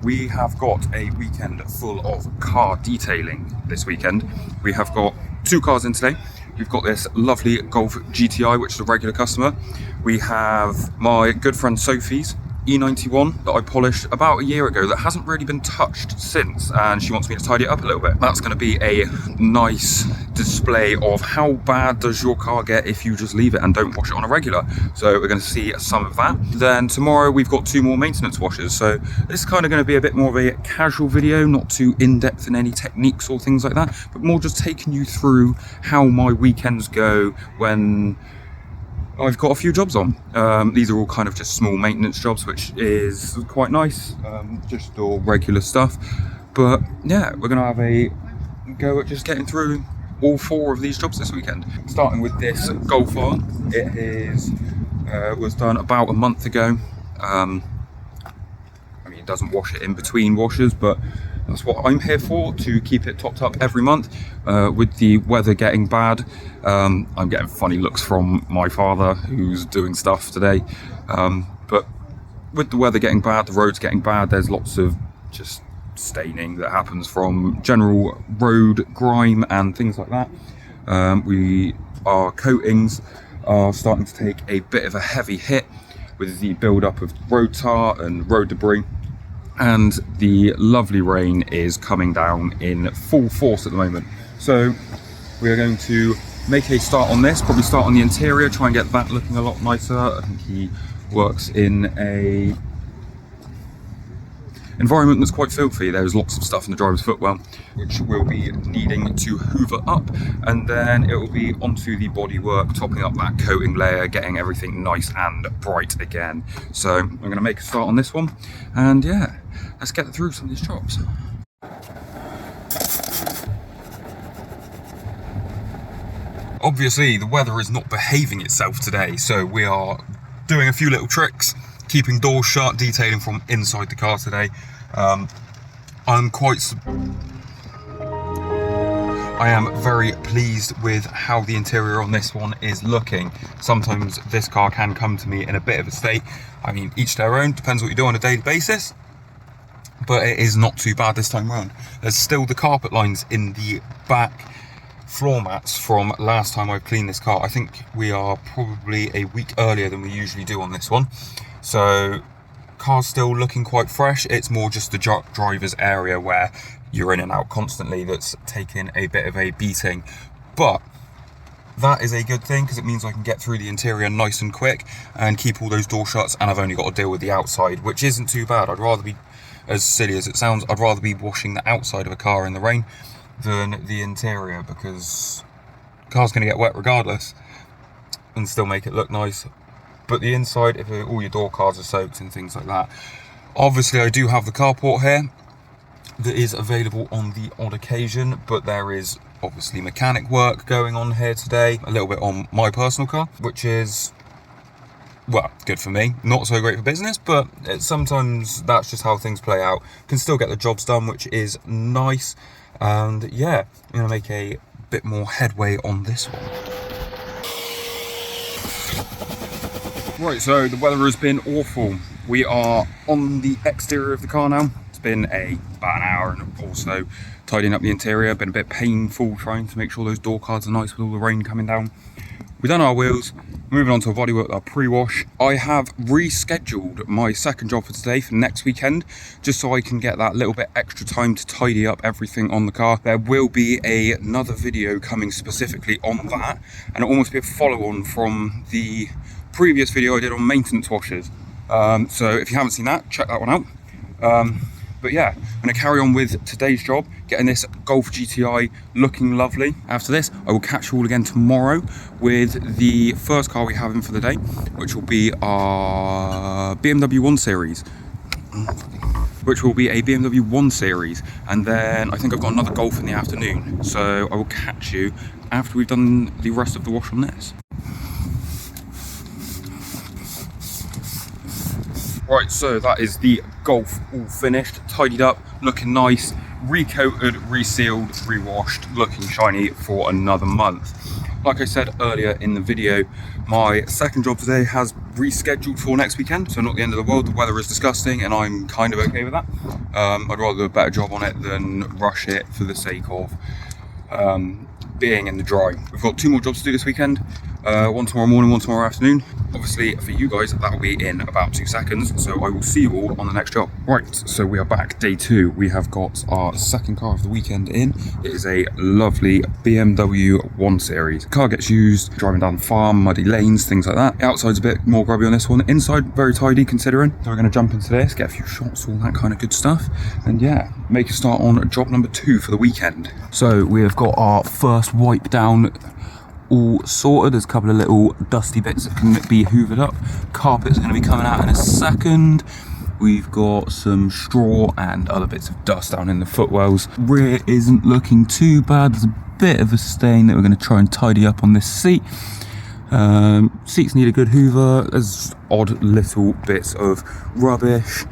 we have got a weekend full of car detailing this weekend. We have got 2 cars in today. We've got this lovely Golf GTI, which is a regular customer. We have my good friend Sophie's E91 that I polished about a year ago that hasn't really been touched since, and she wants me to tidy it up a little bit. That's going to be a nice display of how bad does your car get if you just leave it and don't wash it on a regular. So we're going to see some of that. Then tomorrow we've got 2 more maintenance washes. So this is kind of going to be a bit more of a casual video, not too in-depth in any techniques or things like that, but more just taking you through how my weekends go when I've got a few jobs on. These are all kind of just small maintenance jobs, which is quite nice, just all regular stuff. But yeah, we're going to have a go at just getting through all 4 of these jobs this weekend. Starting with this Golf R. It was done about a month ago. I mean, it doesn't wash it in between washes, but that's what I'm here for, to keep it topped up every month. With the weather getting bad, I'm getting funny looks from my father who's doing stuff today. But with the weather getting bad, the roads getting bad, there's lots of just staining that happens from general road grime and things like that. Our coatings are starting to take a bit of a heavy hit with the build-up of road tar and road debris. And the lovely rain is coming down in full force at the moment. So we are going to make a start on this, probably start on the interior, try and get that looking a lot nicer. I think he works in a environment that's quite filthy. There's lots of stuff in the driver's footwell, which we'll be needing to hoover up, and then it will be onto the bodywork, topping up that coating layer, getting everything nice and bright again. So I'm going to make a start on this one, and yeah, let's get through some of these jobs. Obviously, the weather is not behaving itself today, so we are doing a few little tricks, keeping doors shut, detailing from inside the car today. I am very pleased with how the interior on this one is looking. Sometimes this car can come to me in a bit of a state. I mean, each their own, depends what you do on a daily basis, but it is not too bad this time around. There's still the carpet lines in the back floor mats from last time I've cleaned this car. I think we are probably a week earlier than we usually do on this one. So car's still looking quite fresh. It's more just the driver's area where you're in and out constantly that's taking a bit of a beating. But that is a good thing, because it means I can get through the interior nice and quick and keep all those door shuts, and I've only got to deal with the outside, which isn't too bad. I'd rather be, as silly as it sounds, I'd rather be washing the outside of a car in the rain than the interior, because the car's going to get wet regardless and still make it look nice. But the inside, if all your door cards are soaked and things like that. Obviously, I do have the carport here that is available on the odd occasion, but there is obviously mechanic work going on here today, a little bit on my personal car, which is, well, good for me, not so great for business, but sometimes that's just how things play out. Can still get the jobs done, which is nice. And yeah, I'm gonna make a bit more headway on this one. Right, so the weather has been awful. We are on the exterior of the car now. It's been about an hour, and also tidying up the interior. Been a bit painful trying to make sure those door cards are nice with all the rain coming down. We've done our wheels, moving on to a bodywork, our pre-wash. I have rescheduled my second job for today for next weekend, just so I can get that little bit extra time to tidy up everything on the car. There will be another video coming specifically on that, and it'll almost be a follow-on from the previous video I did on maintenance washers. So if you haven't seen that, check that one out. But yeah, I'm going to carry on with today's job, getting this Golf GTI looking lovely. After this, I will catch you all again tomorrow with the first car we have in for the day, which will be our BMW 1 Series. And then I think I've got another Golf in the afternoon. So I will catch you after we've done the rest of the wash on this. Right, so that is the Golf all finished, tidied up, looking nice, recoated, resealed, rewashed, looking shiny for another month. Like I said earlier in the video, my second job today has rescheduled for next weekend, so not the end of the world. The weather is disgusting and I'm kind of okay with that. I'd rather do a better job on it than rush it for the sake of being in the dry. We've got 2 more jobs to do this weekend, one tomorrow morning, one tomorrow afternoon. Obviously for you guys that will be in about 2 seconds, so I will see you all on the next job. Right, so we are back, day 2. We have got our second car of the weekend in. It is a lovely BMW 1 Series. The car gets used driving down the farm, muddy lanes, things like that. Outside's a bit more grubby on this one. Inside, very tidy considering. So we're going to jump into this, get a few shots, all that kind of good stuff. And yeah, make a start on job number 2 for the weekend. So we have got our first wipe down all sorted. There's a couple of little dusty bits that can be hoovered up. Carpet's going to be coming out in a second. We've got some straw and other bits of dust down in the footwells. Rear isn't looking too bad. There's a bit of a stain that we're going to try and tidy up on this seat. Seats need a good hoover. There's odd little bits of rubbish,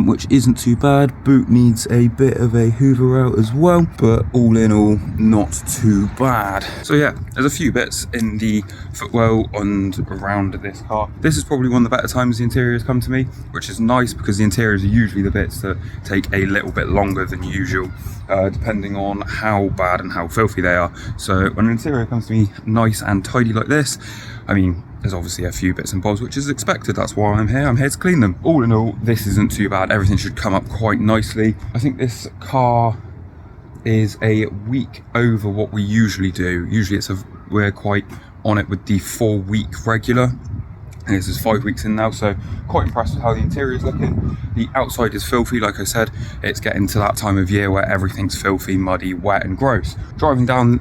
which isn't too bad. Boot needs a bit of a hoover out as well, but all in all, not too bad. So yeah, there's a few bits in the footwell and around this car. This is probably one of the better times the interior has come to me, which is nice because the interiors are usually the bits that take a little bit longer than usual, depending on how bad and how filthy they are. So when an interior comes to me nice and tidy like this, I mean, there's obviously a few bits and bobs, which is expected. That's why I'm here. I'm here to clean them. All in all, this isn't too bad. Everything should come up quite nicely. I think this car is a week over what we usually do. Usually we're quite on it with the 4-week regular. And this is 5 weeks in now, so quite impressed with how the interior is looking. The outside is filthy, like I said. It's getting to that time of year where everything's filthy, muddy, wet and gross. Driving down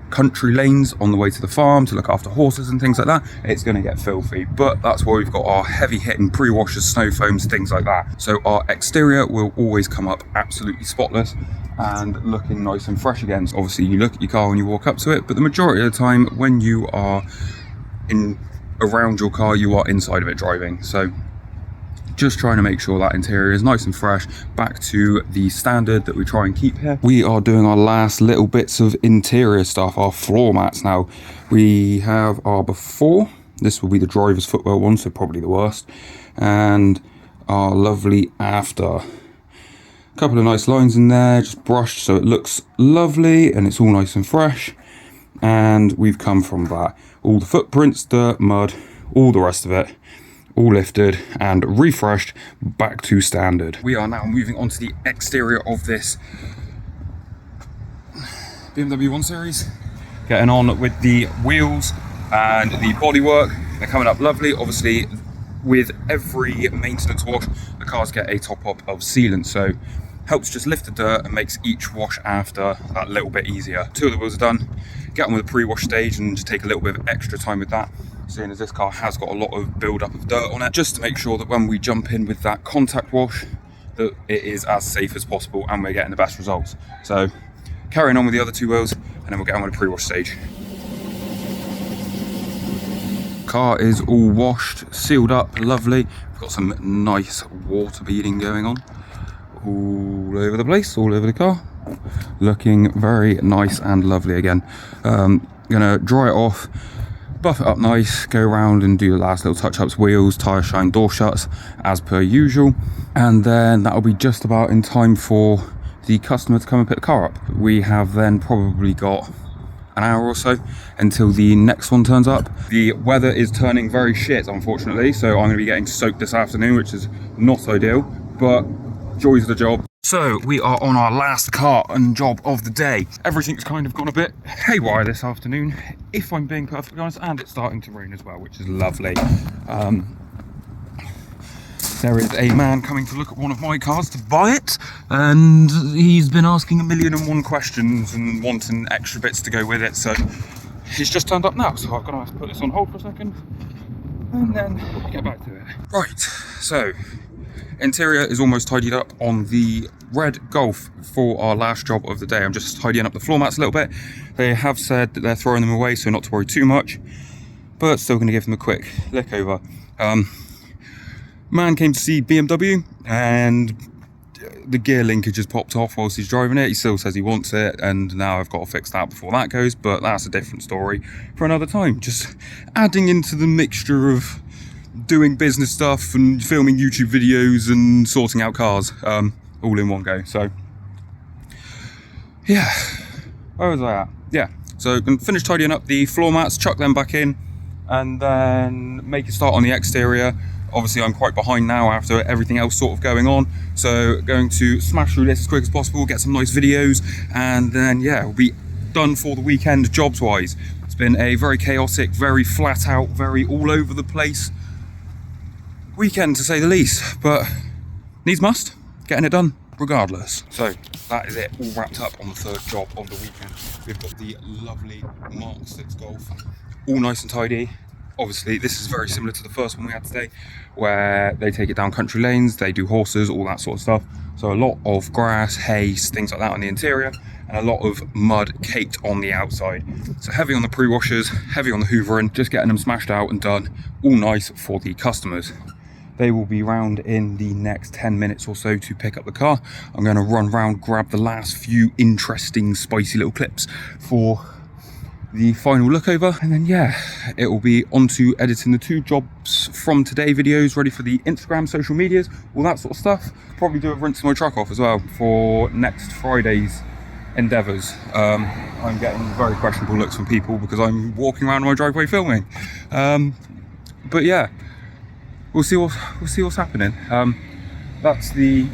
country lanes on the way to the farm to look after horses and things like that, it's going to get filthy, but that's why we've got our heavy hitting pre-washers, snow foams, things like that. So our exterior will always come up absolutely spotless and looking nice and fresh again. So obviously you look at your car when you walk up to it, but the majority of the time when you are around your car, you are inside of it driving. So just trying to make sure that interior is nice and fresh, back to the standard that we try and keep here. We are doing our last little bits of interior stuff, our floor mats now. We have our before, this will be the driver's footwell one, so probably the worst, and our lovely after. A couple of nice lines in there, just brushed so it looks lovely and it's all nice and fresh. And we've come from that. All the footprints, dirt, mud, all the rest of it, all lifted and refreshed back to standard. We are now moving on to the exterior of this BMW 1 Series. Getting on with the wheels and the bodywork. They're coming up lovely. Obviously, with every maintenance wash, the cars get a top up of sealant, so helps just lift the dirt and makes each wash after that little bit easier. 2 of the wheels are done. Get on with the pre-wash stage and just take a little bit of extra time with that, seeing as this car has got a lot of build-up of dirt on it, just to make sure that when we jump in with that contact wash, that it is as safe as possible and we're getting the best results. So carrying on with the other 2 wheels and then we'll get on with the pre-wash stage. Car is all washed, sealed up, lovely. We've got some nice water beading going on all over the place, all over the car. Looking very nice and lovely again. Gonna dry it off, buff it up nice, go around and do the last little touch-ups, wheels, tyre shine, door shuts, as per usual. And then that'll be just about in time for the customer to come and pick the car up. We have then probably got an hour or so until the next one turns up. The weather is turning very shit, unfortunately, so I'm gonna be getting soaked this afternoon, which is not ideal, but joys of the job. So we are on our last car and job of the day. Everything's kind of gone a bit haywire this afternoon, if I'm being perfectly honest, and it's starting to rain as well, which is lovely. There is a man coming to look at one of my cars to buy it, and he's been asking 1,000,001 questions and wanting extra bits to go with it, so he's just turned up now, so I've got to have to put this on hold for a second and then get back to it. Right, so interior is almost tidied up on the red Golf for our last job of the day. I'm just tidying up the floor mats a little bit. They have said that they're throwing them away, so not to worry too much, but still going to give them a quick lick over. Man came to see BMW and the gear linkage has popped off whilst he's driving it. He still says he wants it, and now I've got to fix that before that goes, but that's a different story for another time. Just adding into the mixture of doing business stuff and filming YouTube videos and sorting out cars, all in one go. So yeah, where was I at? Yeah, so I'm going to finish tidying up the floor mats, chuck them back in, and then make a start on the exterior. Obviously I'm quite behind now after everything else sort of going on, so going to smash through this as quick as possible, get some nice videos, and then yeah, we'll be done for the weekend jobs wise. It's been a very chaotic, very flat out, very all over the place weekend to say the least, but needs must, getting it done regardless. So that is it, all wrapped up on the third job of the weekend. We've got the lovely Mark 6 Golf, all nice and tidy. Obviously this is very similar to the first one we had today, where they take it down country lanes, they do horses, all that sort of stuff. So a lot of grass, hay, things like that on the interior, and a lot of mud caked on the outside. So heavy on the pre-washers, heavy on the hoovering, just getting them smashed out and done, all nice for the customers. They will be round in the next 10 minutes or so to pick up the car. I'm going to run round, grab the last few interesting spicy little clips for the final look over, and then yeah, it will be on to editing the 2 jobs from today videos, ready for the Instagram, social medias, all that sort of stuff. Probably do a rinse of my truck off as well for next Friday's endeavours. I'm getting very questionable looks from people because I'm walking around my driveway filming, but yeah, we'll see what's happening. That's the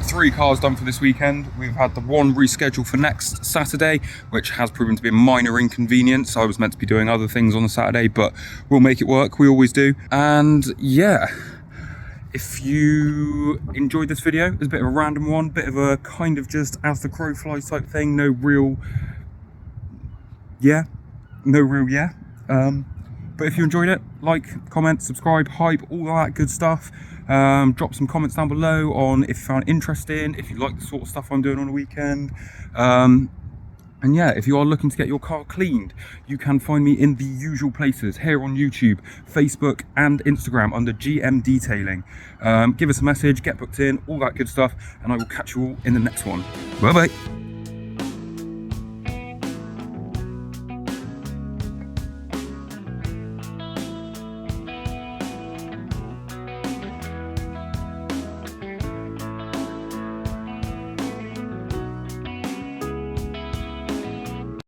3 cars done for this weekend. We've had the 1 rescheduled for next Saturday, which has proven to be a minor inconvenience. I was meant to be doing other things on the Saturday, but we'll make it work, we always do. And yeah, if you enjoyed this video, it's a bit of a random one, bit of a kind of just as the crow flies type thing, no real yeah. But if you enjoyed it, like, comment, subscribe, hype, all that good stuff. Drop some comments down below on if you found it interesting, if you like the sort of stuff I'm doing on the weekend. And yeah, if you are looking to get your car cleaned, you can find me in the usual places here on YouTube, Facebook and Instagram under GM Detailing. Give us a message, get booked in, all that good stuff, and I will catch you all in the next one. Bye bye.